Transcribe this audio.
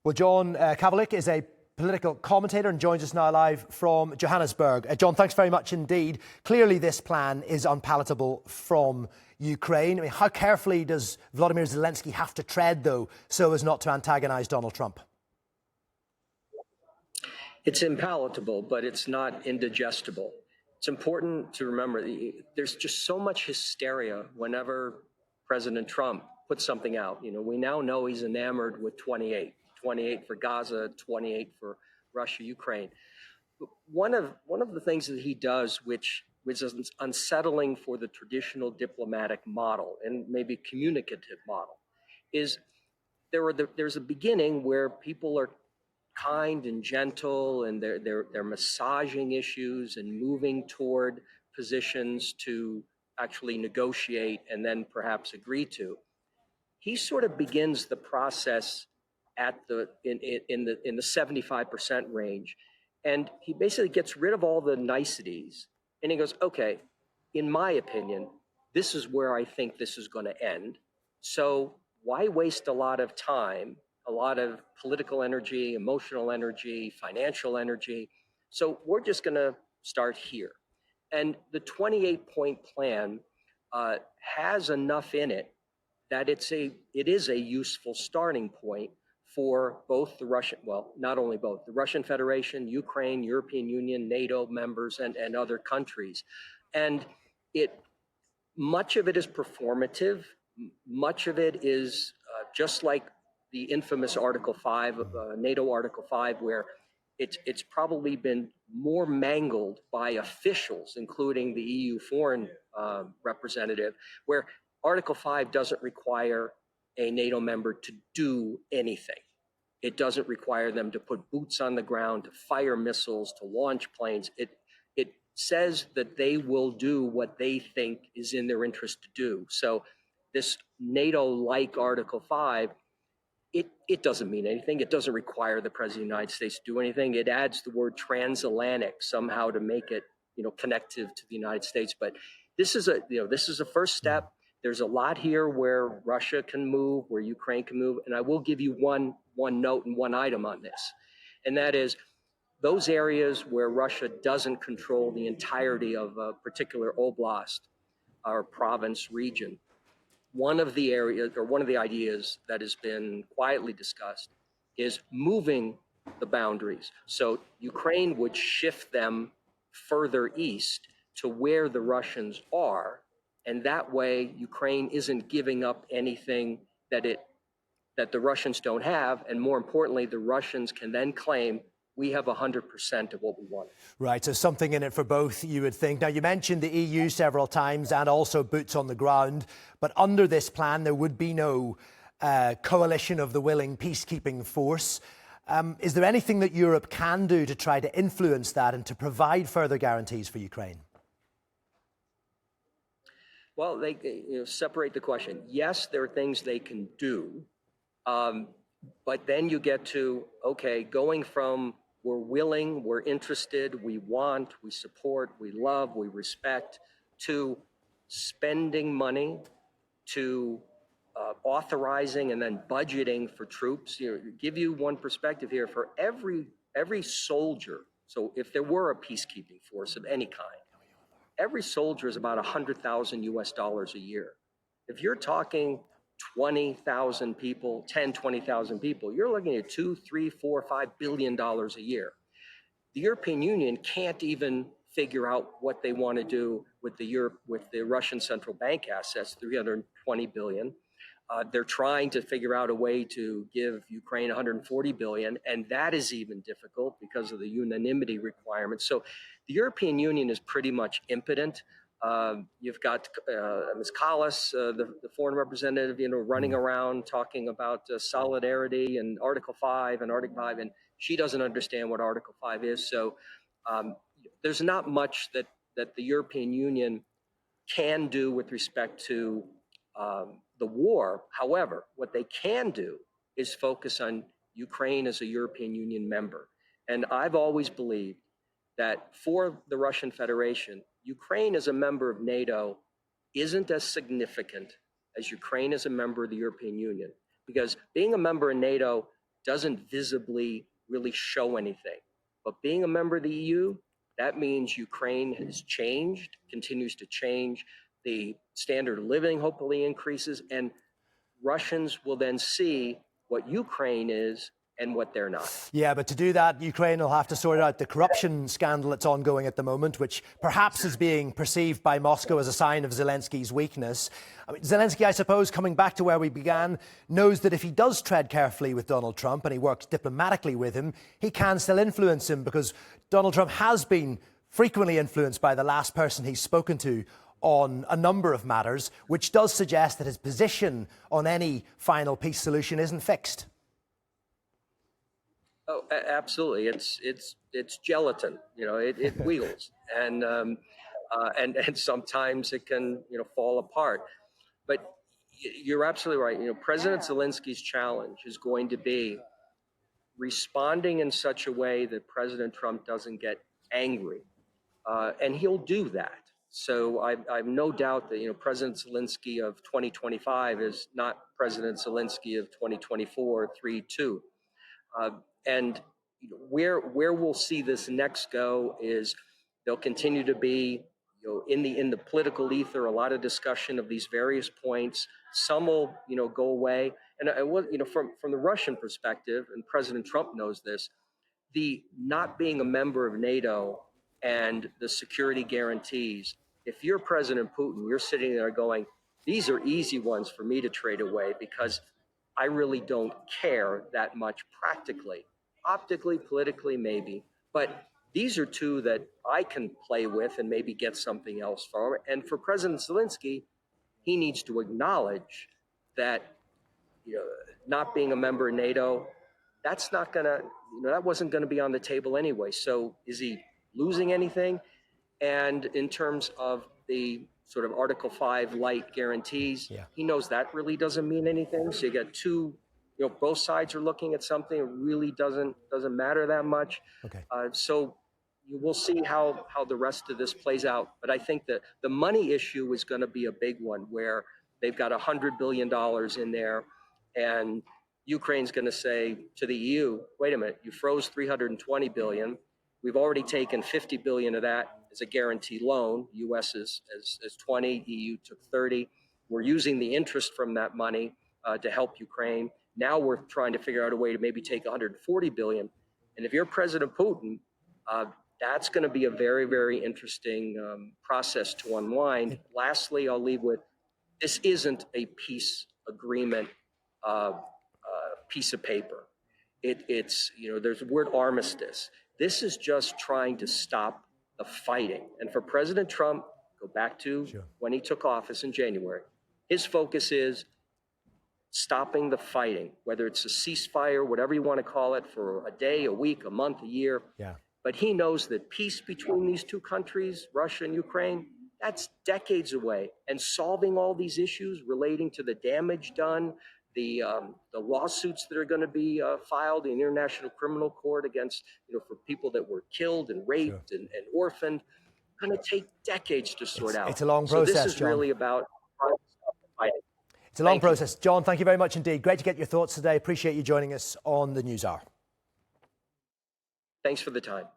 Well, John Kavulich is a political commentator and joins us now live from Johannesburg. John, thanks very much indeed. Clearly, this plan is unpalatable from Ukraine. I mean, how carefully does Volodymyr Zelenskyy have to tread, though, so as not to antagonise Donald Trump? It's impalatable, but it's not indigestible. It's important to remember there's just so much hysteria whenever President Trump puts something out. You know, we now know he's enamored with 28 for Gaza, 28 for Russia, Ukraine. But one of the things that he does, which is unsettling for the traditional diplomatic model and maybe communicative model, is there's a beginning where people are kind and gentle, and they're massaging issues and moving toward positions to actually negotiate and then perhaps agree to. He sort of begins the process at in the 75% range, and he basically gets rid of all the niceties, and he goes, okay, in my opinion, this is where I think this is going to end. So why waste a lot of time, a lot of political energy, emotional energy, financial energy? So we're just going to start here. And the 28-point plan has enough in it that it is a useful starting point for both the Russian, well, not only both, the Russian Federation, Ukraine, European Union, NATO members, and other countries. And much of it is performative. Much of it is just like the infamous Article 5, NATO Article 5, where it's probably been more mangled by officials, including the EU foreign representative, where Article 5 doesn't require a NATO member to do anything. It doesn't require them to put boots on the ground, to fire missiles, to launch planes. It says that they will do what they think is in their interest to do. So this NATO-like Article 5, it doesn't mean anything. It doesn't require the President of the United States to do anything. It adds the word transatlantic somehow to make it, connective to the United States. But this is a first step. There's a lot here where Russia can move, where Ukraine can move. And I will give you one note and one item on this. And that is those areas where Russia doesn't control the entirety of a particular oblast or province region. One of the areas or one of the ideas that has been quietly discussed is moving the boundaries. So Ukraine would shift them further east to where the Russians are. And that way, Ukraine isn't giving up anything that the Russians don't have. And more importantly, the Russians can then claim we have 100% of what we want. Right, so something in it for both, you would think. Now, you mentioned the EU several times and also boots on the ground. But under this plan, there would be no coalition of the willing peacekeeping force. Is there anything that Europe can do to try to influence that and to provide further guarantees for Ukraine? Well, they separate the question. Yes, there are things they can do, but then you get to, okay, going from we're willing, we're interested, we want, we support, we love, we respect, to spending money, to authorizing and then budgeting for troops. Give you one perspective here. For every soldier, so if there were a peacekeeping force of any kind, every soldier is about $100,000 US a year. If you're talking 20,000 people, 10, 20,000 people, you're looking at $2, $3, $4, $5 billion a year. The European Union can't even figure out what they want to do with the Russian central bank assets, $320 billion. They're trying to figure out a way to give Ukraine $140 billion, and that is even difficult because of the unanimity requirements. So the European Union is pretty much impotent. You've got Ms. Kallas, the foreign representative, running around talking about solidarity and Article 5 and Article 5, and she doesn't understand what Article 5 is. So there's not much that the European Union can do with respect to the war. However, what they can do is focus on Ukraine as a European Union member. And I've always believed that for the Russian Federation, Ukraine as a member of NATO isn't as significant as Ukraine as a member of the European Union, because being a member of NATO doesn't visibly really show anything. But being a member of the EU, that means Ukraine has changed, continues to change. The standard of living hopefully increases, and Russians will then see what Ukraine is and what they're not. Yeah, but to do that, Ukraine will have to sort out the corruption scandal that's ongoing at the moment, which perhaps is being perceived by Moscow as a sign of Zelensky's weakness. I mean, Zelensky, I suppose, coming back to where we began, knows that if he does tread carefully with Donald Trump and he works diplomatically with him, he can still influence him, because Donald Trump has been frequently influenced by the last person he's spoken to on a number of matters, which does suggest that his position on any final peace solution isn't fixed. Oh, absolutely. It's gelatin. It wiggles, and sometimes it can fall apart. But you're absolutely right. President Zelensky's challenge is going to be responding in such a way that President Trump doesn't get angry, and he'll do that. So I've no doubt that President Zelensky of 2025 is not President Zelensky of 2024, 3-2. And where we'll see this next go is there'll continue to be in the political ether a lot of discussion of these various points. Some will go away, and from the Russian perspective, and President Trump knows this, the not being a member of NATO and the security guarantees. If you're President Putin, you're sitting there going, these are easy ones for me to trade away because I really don't care that much practically. Optically, politically, maybe. But these are two that I can play with and maybe get something else from. And for President Zelensky, he needs to acknowledge that not being a member of NATO, that's not going to, that wasn't going to be on the table anyway. So is he losing anything? And in terms of the sort of Article 5 light guarantees, he knows that really doesn't mean anything. So you got two, both sides are looking at something. It really doesn't matter that much. Okay. So you will see how the rest of this plays out. But I think that the money issue is going to be a big one, where they've got $100 billion in there, and Ukraine's going to say to the EU, wait a minute, you froze $320 billion. We've already taken $50 billion of that as a guarantee loan. U.S. is 20, EU took 30. We're using the interest from that money to help Ukraine. Now we're trying to figure out a way to maybe take $140 billion. And if you're President Putin, that's going to be a very, very interesting process to unwind. Lastly, I'll leave with, this isn't a peace agreement piece of paper. It's there's the word armistice. This is just trying to stop the fighting. And for President Trump, go back to when he took office in January, his focus is stopping the fighting, whether it's a ceasefire, whatever you want to call it, for a day, a week, a month, a year. But he knows that peace between these two countries, Russia and Ukraine, that's decades away. And solving all these issues relating to the damage done, the lawsuits that are going to be filed in the International Criminal Court against, for people that were killed and raped and orphaned, going to take decades to sort out. It's a long process, So this is John. really about trying to stop the fighting. It's a long process. John, thank you very much indeed. Great to get your thoughts today. Appreciate you joining us on the News Hour. Thanks for the time.